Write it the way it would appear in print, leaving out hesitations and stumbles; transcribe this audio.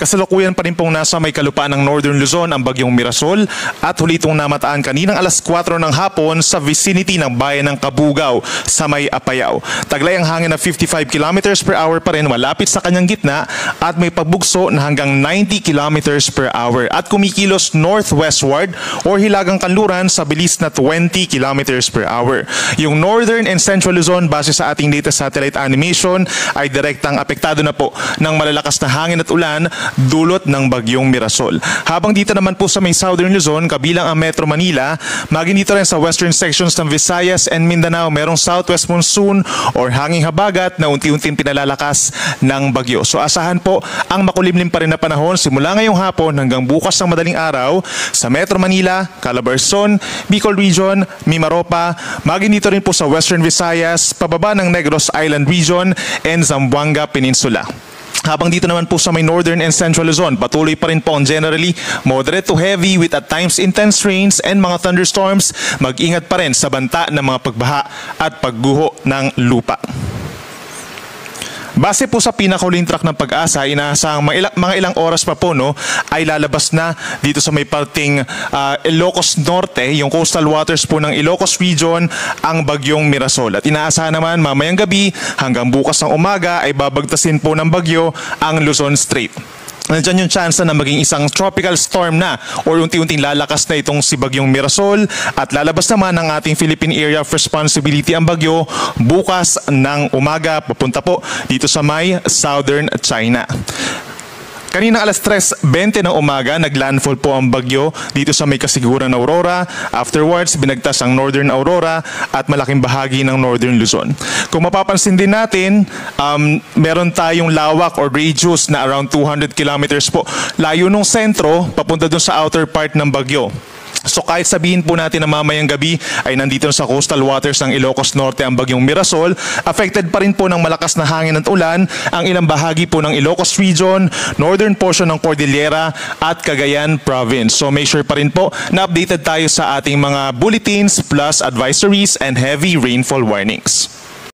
Kasalukuyan pa rin pong nasa may kalupaan ng Northern Luzon ang bagyong Mirasol at huli itong namataan kaninang alas 4 ng hapon sa vicinity ng bayan ng Kabugao sa may Apayao. Taglay ang hangin na 55 kilometers per hour pa rin malapit sa kanyang gitna at may pagbugso na hanggang 90 kilometers per hour at kumikilos northwestward or hilagang kanluran sa bilis na 20 kilometers per hour. Yung Northern and Central Luzon base sa ating data satellite animation ay direktang apektado na po ng malalakas na hangin at ulan dulot ng bagyong Mirasol. Habang dito naman po sa may Southern Luzon, kabilang ang Metro Manila, maging dito rin sa western sections ng Visayas and Mindanao, merong southwest monsoon or hanging habagat na unti-unting pinalalakas ng bagyo. So asahan po ang makulimlim pa rin na panahon simula ngayong hapon hanggang bukas ng madaling araw sa Metro Manila, Calabarzon, Bicol Region, Mimaropa, maging dito rin po sa western Visayas, pababa ng Negros Island Region and Zamboanga Peninsula. Habang dito naman po sa may Northern and Central Luzon, patuloy pa rin po ang generally moderate to heavy with at times intense rains and mga thunderstorms. Mag-ingat pa rin sa banta ng mga pagbaha at pagguho ng lupa. Base po sa pinakahuling track ng Pag-asa, inaasahang mga ilang oras pa po ay lalabas na dito sa may parting Ilocos Norte, yung coastal waters po ng Ilocos Region, ang bagyong Mirasol. At inaasahan naman mamayang gabi hanggang bukas ng umaga ay babagtasin po ng bagyo ang Luzon Strait. Nandiyan yung chance na maging isang tropical storm na or unti-unting lalakas na itong si bagyong Mirasol at lalabas naman ng ating Philippine Area of Responsibility ang bagyo bukas ng umaga papunta po dito sa may Southern China. Kanina alas 3:20 ng umaga, naglandfall po ang bagyo dito sa may kasiguran ng Aurora. Afterwards, binagtas ang Northern Aurora at malaking bahagi ng Northern Luzon. Kung mapapansin din natin, meron tayong lawak or radius na around 200 kilometers po. Layo nung sentro, papunta dun sa outer part ng bagyo. So kahit sabihin po natin na mamayang gabi ay nandito sa coastal waters ng Ilocos Norte ang bagyong Mirasol, affected pa rin po ng malakas na hangin at ulan ang ilang bahagi po ng Ilocos Region, northern portion ng Cordillera at Cagayan Province. So make sure pa rin po na updated tayo sa ating mga bulletins plus advisories and heavy rainfall warnings.